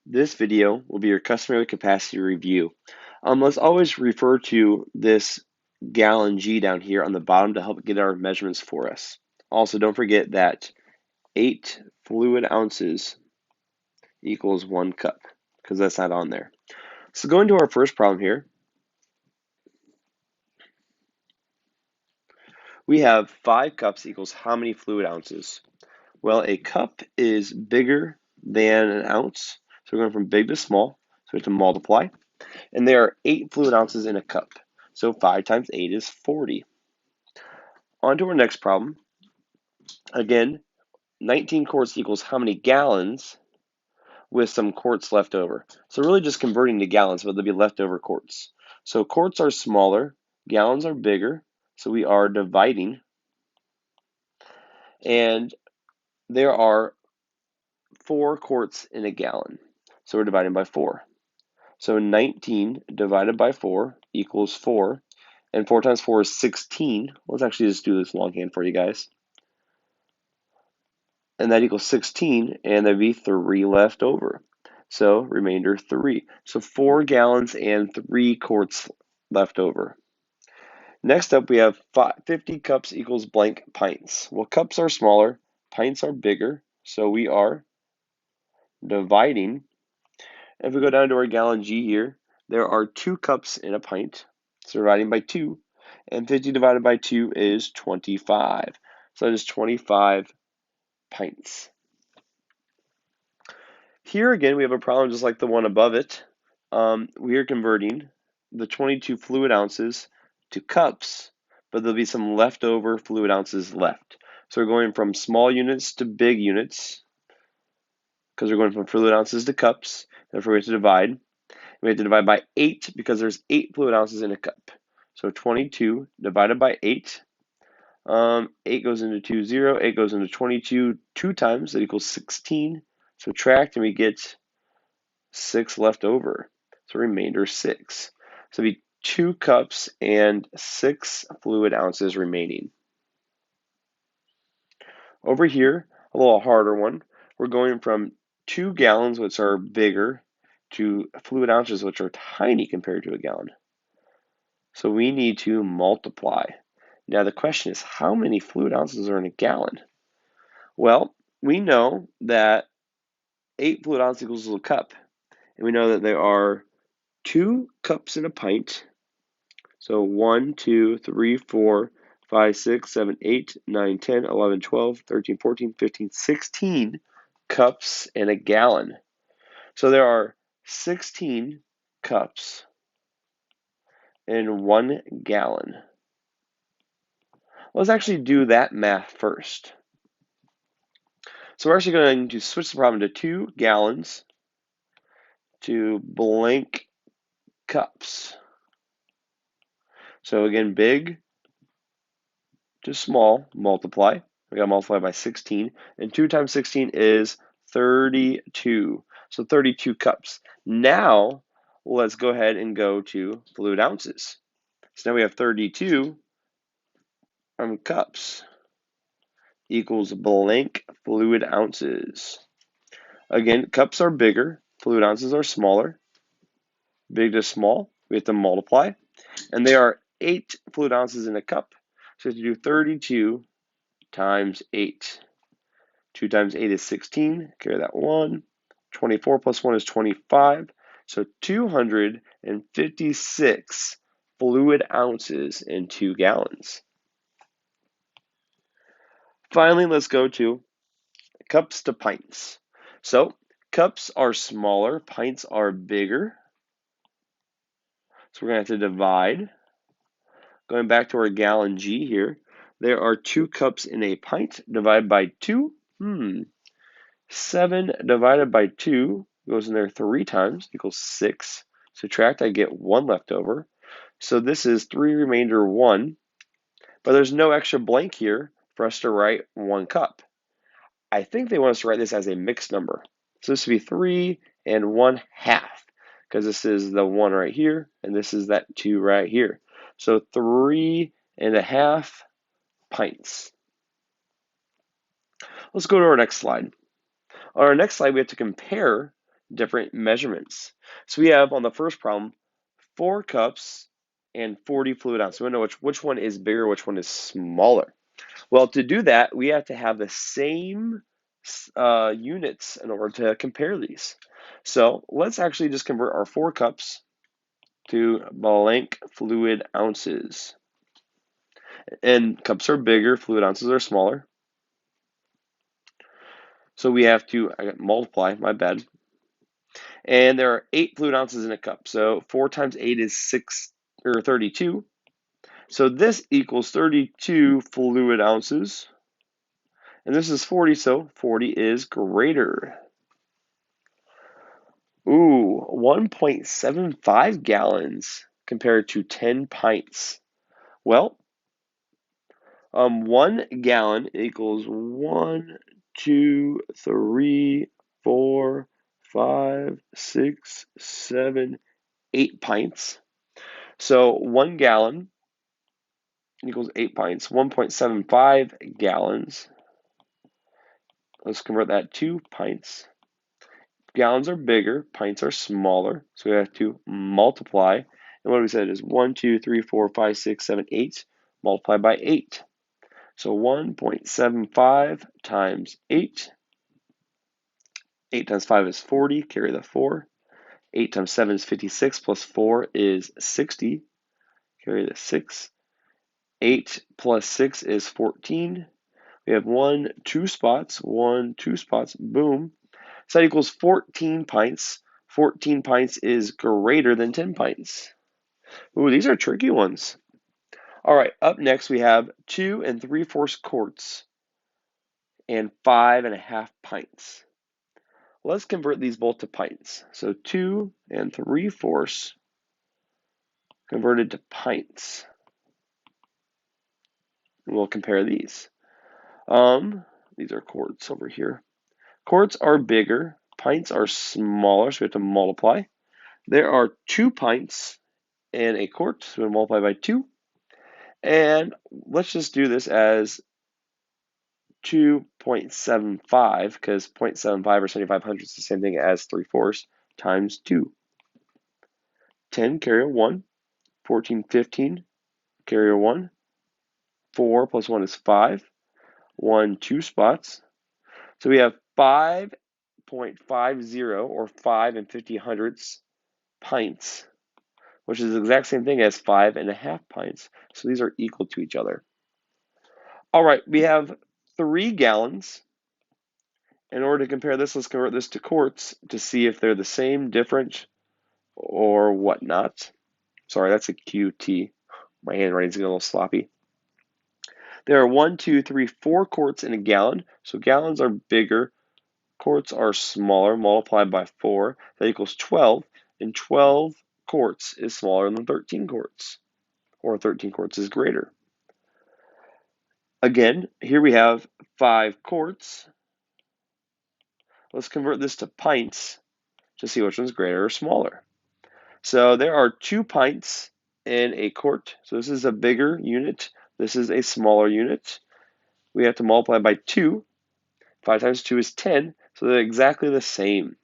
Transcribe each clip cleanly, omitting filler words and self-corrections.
This video will be your customary capacity review. Let's always refer to this gallon G down here on the bottom to help get our measurements for us. Also, don't forget that 8 fluid ounces equals 1 cup, because that's not on there. So going to our first problem here, we have 5 cups equals how many fluid ounces? Well, a cup is bigger than an ounce, so we're going from big to small, so we have to multiply. And there are 8 fluid ounces in a cup. So 5 times 8 is 40. On to our next problem. Again, 19 quarts equals how many gallons with some quarts left over. So really just converting to gallons, but there'll be leftover quarts. So quarts are smaller, gallons are bigger, so we are dividing. And there are 4 quarts in a gallon. So we're dividing by 4. So 19 divided by 4 equals 4. And 4 times 4 is 16. Let's actually just do this longhand for you guys. And that equals 16, and there'd be 3 left over. So remainder 3. So 4 gallons and 3 quarts left over. Next up, we have 50 cups equals blank pints. Well, cups are smaller, pints are bigger, so we are dividing. If we go down to our gallon G here, there are 2 cups in a pint, so dividing by 2, and 50 divided by 2 is 25. So that is 25 pints. Here again, we have a problem just like the one above it. We are converting the 22 fluid ounces to cups, but there'll be some leftover fluid ounces left. So we're going from small units to big units because we're going from fluid ounces to cups. Therefore, we have to divide. We have to divide by 8 because there's 8 fluid ounces in a cup. So 22 divided by 8. 8 goes into 2, 0. 8 goes into 22 2 times. That equals 16. Subtract, and we get 6 left over. So remainder 6. So it'll be 2 cups and 6 fluid ounces remaining. Over here, a little harder one. We're going from 2 gallons, which are bigger, to fluid ounces, which are tiny compared to a gallon. So we need to multiply. Now the question is, how many fluid ounces are in a gallon? Well, we know that 8 fluid ounces equals a cup. And we know that there are 2 cups in a pint. So 1, 2, 3, 4, 5, 6, 7, 8, 9, 10, 11, 12, 13, 14, 15, 16 cups in a gallon. So there are 16 cups in 1 gallon. Let's actually do that math first. So we're actually going to switch the problem to 2 gallons to blank cups. So again, big to small, multiply. We got to multiply by 16. And 2 times 16 is 32. So 32 cups. Now, let's go ahead and go to fluid ounces. So now we have 32 cups equals blank fluid ounces. Again, cups are bigger, fluid ounces are smaller. Big to small, we have to multiply. And there are 8 fluid ounces in a cup. So we have to do 32 times 8. 2 times 8 is 16. Carry that 1. 24 plus 1 is 25. So 256 fluid ounces in 2 gallons. Finally, let's go to cups to pints. So cups are smaller, pints are bigger. So we're going to have to divide. Going back to our gallon G here, there are 2 cups in a pint. Divided by 2. 7 divided by 2 goes in there 3 times, equals 6. Subtract, I get 1 left over. So this is 3 remainder 1. But there's no extra blank here for us to write 1 cup. I think they want us to write this as a mixed number. So this would be 3 and 1/2, because this is the 1 right here, and this is that 2 right here. So 3.5 pints. Let's go to our next slide. On our next slide, we have to compare different measurements. So we have on the first problem 4 cups and 40 fluid ounces. We want to know which one is bigger, which one is smaller. Well, to do that, we have to have the same units in order to compare these. So let's actually just convert our 4 cups to blank fluid ounces. And cups are bigger, fluid ounces are smaller. So we have to multiply, my bad. And there are 8 fluid ounces in a cup. So 4 times 8 is 32. So this equals 32 fluid ounces. And this is 40, so 40 is greater. Ooh, 1.75 gallons compared to 10 pints. Well, 1 gallon equals 1, 2, 3, 4, 5, 6, 7, 8 pints. So 1 gallon equals 8 pints. 1.75 gallons. Let's convert that to pints. Gallons are bigger, pints are smaller, so we have to multiply. And what we said is 1, 2, 3, 4, 5, 6, 7, 8 multiplied by 8. So 1.75 times 8. 8 times 5 is 40, carry the 4. 8 times 7 is 56, plus 4 is 60, carry the 6. 8 plus 6 is 14. We have 1, 2 spots, 1, 2 spots, boom. So that equals 14 pints. 14 pints is greater than 10 pints. Ooh, these are tricky ones. All right, up next we have 2 3/4 quarts and 5.5 pints. Let's convert these both to pints. So 2 3/4 converted to pints. And we'll compare these. These are quarts over here. Quarts are bigger, pints are smaller, so we have to multiply. There are 2 pints in a quart, so we multiply by 2. And let's just do this as 2.75, because 0.75 or 75 hundredths is the same thing as 3/4 times 2. 10 carry a 1, 14, 15 carry a 1, 4 plus 1 is 5, 1, 2 spots. So we have 5.50 or 5 50 hundredths pints, which is the exact same thing as 5.5 pints. So these are equal to each other. All right, we have 3 gallons. In order to compare this, let's convert this to quarts to see if they're the same, different, or whatnot. Sorry, that's a QT. My handwriting's getting a little sloppy. There are 1, 2, 3, 4 quarts in a gallon. So gallons are bigger, quarts are smaller, multiplied by 4. That equals 12. And 12 quarts is smaller than 13 quarts, or 13 quarts is greater. Again, here we have 5 quarts. Let's convert this to pints to see which one's greater or smaller. So there are 2 pints in a quart. So this is a bigger unit. This is a smaller unit. We have to multiply by 2. 5 times 2 is 10. So they're exactly the same.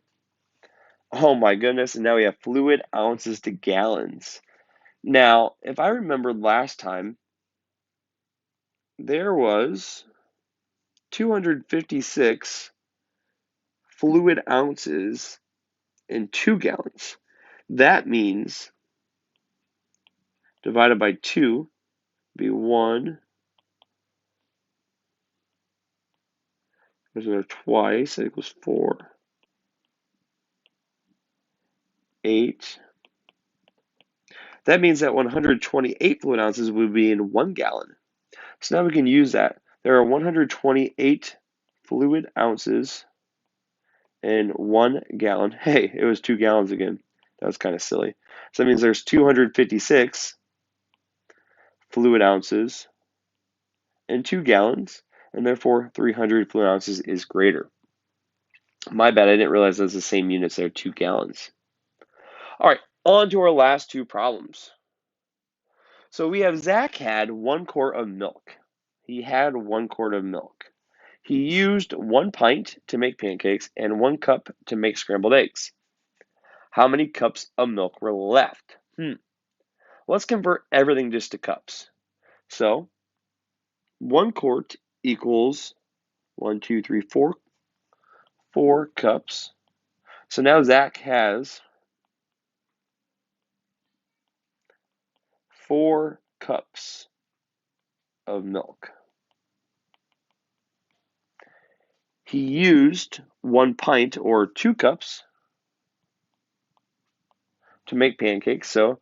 Oh my goodness. And now we have fluid ounces to gallons. Now, if I remember last time, there was 256 fluid ounces in 2 gallons. That means divided by 2 would be 1. There's another twice. That equals 4. 8. That means that 128 fluid ounces would be in 1 gallon. So now we can use that. There are 128 fluid ounces in 1 gallon. Hey, it was 2 gallons again. That was kind of silly. So that means there's 256 fluid ounces in 2 gallons, and therefore 300 fluid ounces is greater. My bad, I didn't realize that's the same units there, 2 gallons. All right, on to our last 2 problems. So we have Zach had 1 quart of milk. He had 1 quart of milk. He used 1 pint to make pancakes and 1 cup to make scrambled eggs. how many cups of milk were left? Let's convert everything just to cups. So 1 quart equals 1, 2, 3, 4, 4 cups. So now Zach has 4 cups of milk. He used 1 pint or 2 cups to make pancakes. So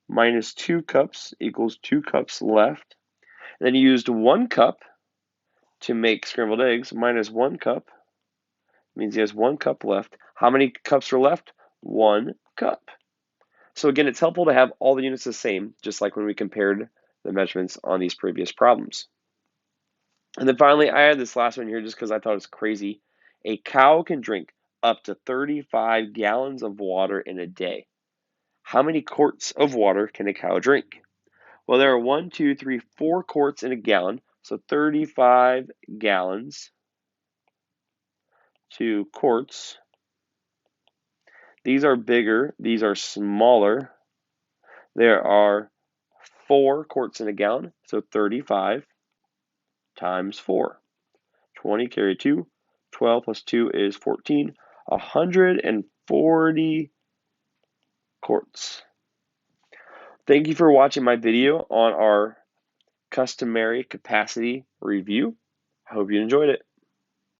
minus 2 cups equals 2 cups left. And then he used 1 cup to make scrambled eggs. Minus 1 cup means he has 1 cup left. How many cups are left? 1 cup. So again, it's helpful to have all the units the same, just like when we compared the measurements on these previous problems. And then finally, I had this last one here just because I thought it was crazy. A cow can drink up to 35 gallons of water in a day. How many quarts of water can a cow drink? Well, there are 1, 2, 3, 4 quarts in a gallon, so 35 gallons to quarts. These are bigger, these are smaller. There are 4 quarts in a gallon, so 35 times 4. 20 carry 2, 12 plus 2 is 14, 140 quarts. Thank you for watching my video on our customary capacity review. I hope you enjoyed it.